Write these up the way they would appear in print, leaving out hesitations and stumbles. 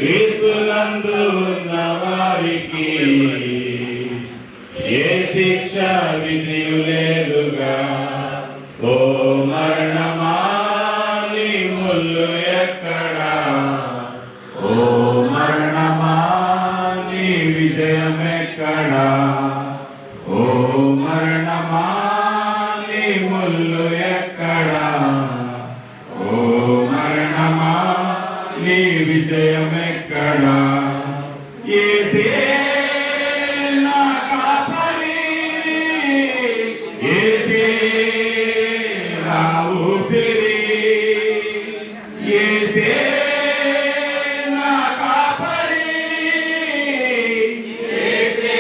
క్రీస్తునందు ఉన్న వారికి ఏ శిక్ష విధియు లేదుగా. ఓ మరణమా నీ ముల్లు ఎక్కడా, ఓ మరణమా నీ విజయం ఎక్కడా, ఓ మరణమా నీ ముల్లు ఎక్కడా, ఓ మరణమా నీ విజయం ఎక్కడా. యేసే నా కాపరి, యేసే నా ఊపిరి, యేసే నా కాపరి, యేసే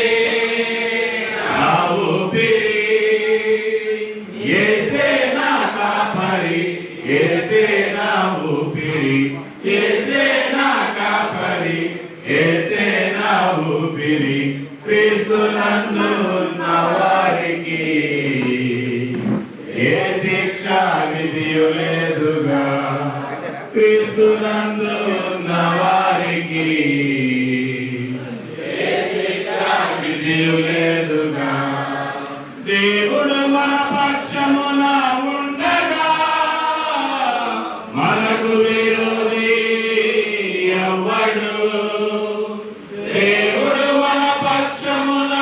నా ఊపిరి, యేసే నా కాపరి, యేసే నా ఊపిరి, యేసే నా కాపరి, యేసే నా ఊపిరి. క్రీస్తునందు ఉన్న వారికి ఏ శిక్ష విధియు లేదుగా. క్రీస్తునందు ఉన్న వారికి ఏ శిక్ష విధియు లేదుగా. దేవుడు మన పక్షమున ఉండగా మనకు విరోధి ఎవ్వడు. దేవుడు మన పక్షమున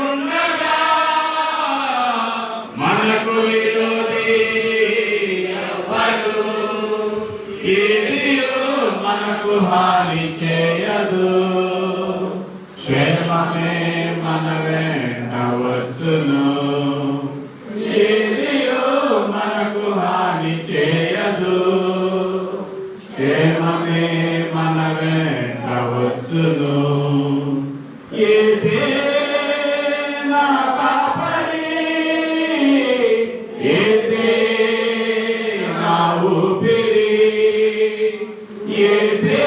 ఉండగా మనకు విరోధి ఎవ్వడు. ఏదియో మనకు హాని చేయదు, క్షేమమే మన వెంట వచ్చును. ఏదియో మనకు హాని చేయదు, క్షేమమే మన వెంట వచ్చును. యేసే నా కాపరి, యేసే నా ఊపిరి, యేసే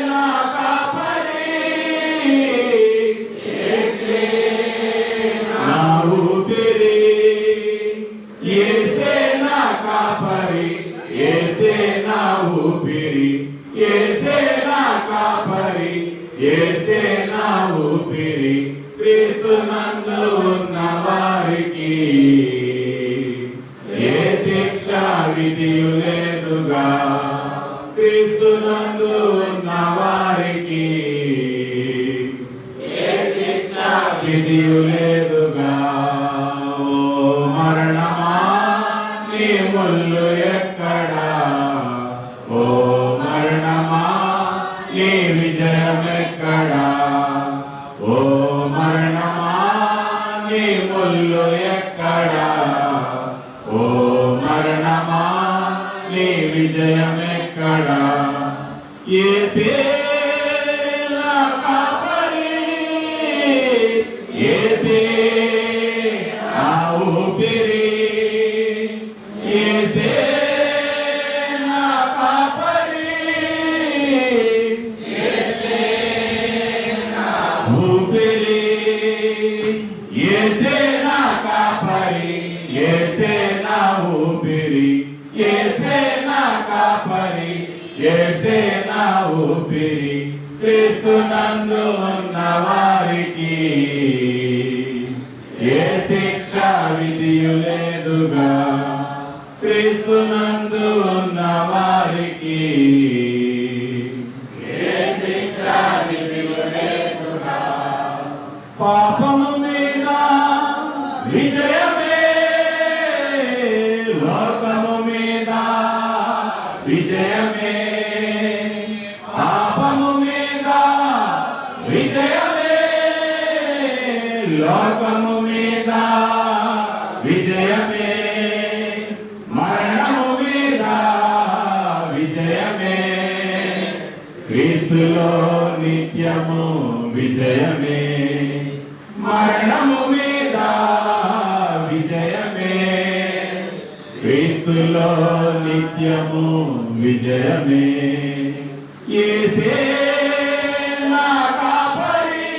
నా కాపరి, యేసే నా ఊపిరి, యేసే నా కాపరి, యేసే నా ఊపిరి, యేసే నా కాపరి, యేసే నా ఊపిరి. క్రీస్తునందు ఉన్న వారికి ఏ శిక్ష విధియు లేదుగా. క్రీస్తునందు ఉన్న వారికి ఏ శిక్ష విధియు లేదుగా. ఓ మరణమా నీ ముల్లు ఎక్కడా, ఓ మరణమా నీ విజయం ఎక్కడా, ఓ మరణమా నీ ముల్లు ఎక్కడా, ఓ మరణమా నీ విజయం ఎక్కడా. యేసే నా కాపరి, యేసే నా ఊపిరి, యేసే నా కాపరి, యేసే నా ఊపిరి, యేసే నా కాపరి, యేసే నా ఊపిరి, యేసే నా కాపరి, యేసే నా ఊపిరి. క్రీస్తునందు ఉన్న వారికి ఏ శిక్ష విధియు లేదుగా. క్రీస్తునందు ఉన్న వారికి ఏ శిక్ష విధియు లేదుగా. పాపము మీద విజయమే, లోకము మీద విజయమే, పాపము మీద విజయమే, లోకము మీద విజయమే, మరణము మీద విజయమే. క్రీస్తులో నిత్యము విజయమే, మరణము మీద విజయమే. క్రీస్తులో నిత్యము విజయమే. యేసే నా కాపరి,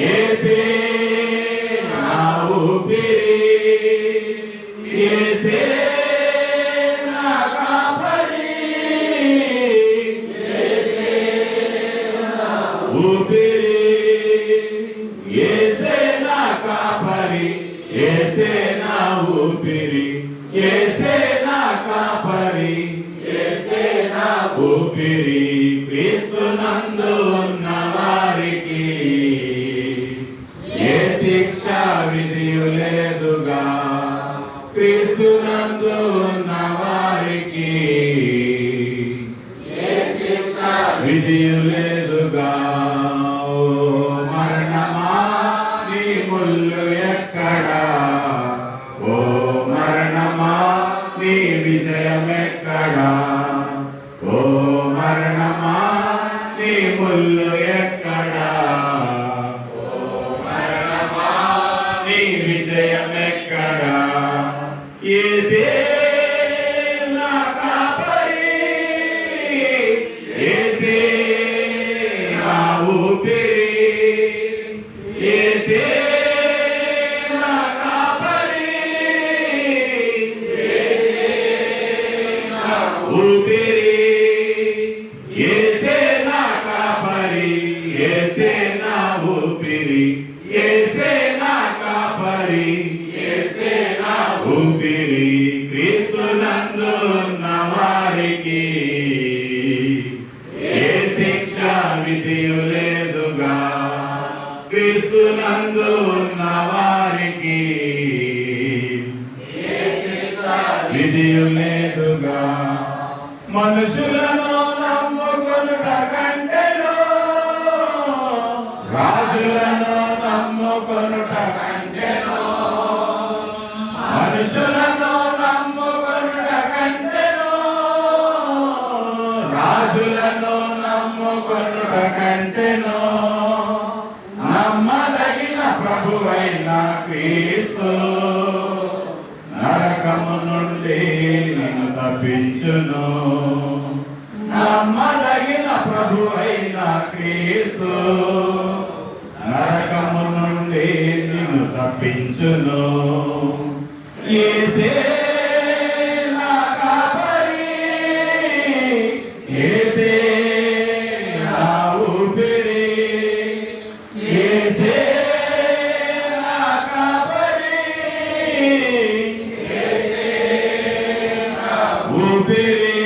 యేసే నా ఊపిరి, యేసే నా కాపరి, ఊపిరి క్రీస్తునందు ఉన్న వారికి ఏ శిక్ష విధియు లేదుగా. క్రీస్తునందు ఉన్న వారికి ఏ శిక్ష విధియు లేదుగా. ఓ మరణమా నీ ముల్లు ఎక్కడా, ఓ మరణమా నీ విజయమెక్కడా, ఓ మరణమా నీ ముల్లు ఎక్కడా, ఓ మరణమా నీ విజయమెక్కడా. యేసే నా కాపరి, యేసే నా ఊపిరి, యేసే నా కాపరి, యేసే నా ఊపిరి, యేసే నా కాపరి, యేసే నా ఊపిరి, యేసే నా కాపరి, యేసే నా ఊపిరి. క్రీస్తునందు ఉన్న వారికి ఏ శిక్ష విధియు లేదుగా. క్రీస్తునందు ఉన్న వారికి ఏ శిక్ష విధియు లేదుగా. మనుషులను నమ్ముకొనుట కంటెను, రాజులను నమ్ముకొనుట కంటెను, మనుషులను నమ్ముకొనుట కంటెను, రాజులను నమ్ముకొనుట కంటెను, నమ్మదగిన ప్రభువైన క్రీస్తు నరకము నుండి నిన్ను తప్పించును. నమ్మదగిన ప్రభువైన క్రీస్తు నరకము నుండి నిన్ను తప్పించును. యేసే నా కాపరి, యేసే నా ఊపిరి, యేసే నా కాపరి, యేసే నా ఊపిరి,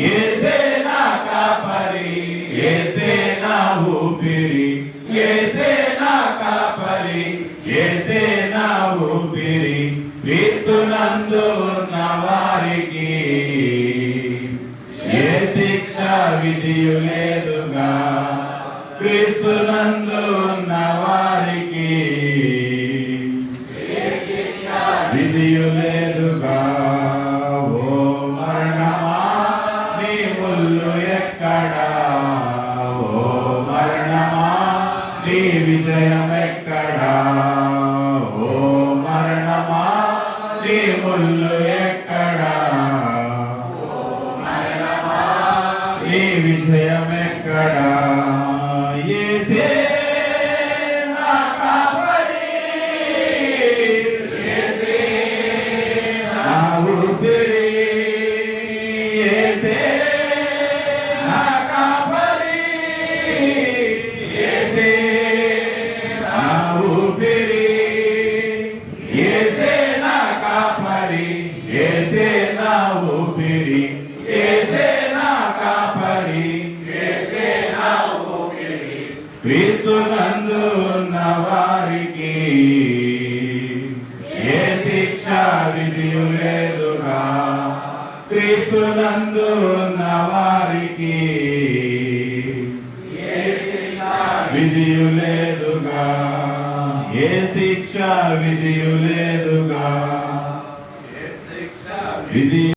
యేసే నా కాపరి, యేసే నా ఊపిరి, యేసే నా కాపరి, యేసే నా ఊపిరి. క్రీస్తునందు ఉన్న వారికి ఏ శిక్ష విధియు లేదుగా. క్రీస్తునందు ఉన్న వారికి ఏ శిక్ష విధియు లేదుగా. ఓ మరణమా నీ ముల్లు ఎక్కడా, ఓ మరణమా నీ విజయమెక్కడా, ఓ మరణమా నీ ముల్లు ఎక్కడా, ఓ మరణమా నీ విజయమెక్కడా. యేసే నా కాపరి, యేసే నా ఊపిరి, యేసే నా కాపరి, యేసే నా ఊపిరి, యేసే నా కాపరి, యేసే నా ఊపిరి, యేసే నా కాపరి, యేసే నా ఊపిరి. క్రీస్తునందు ఉన్న వారికి ఏ శిక్ష విధియు లేదుగా. క్రీస్తునందు ఉన్న వారికి ఏ శిక్ష విధియు లేదుగా. ఏ శిక్ష విధియు లేదుగా. విధి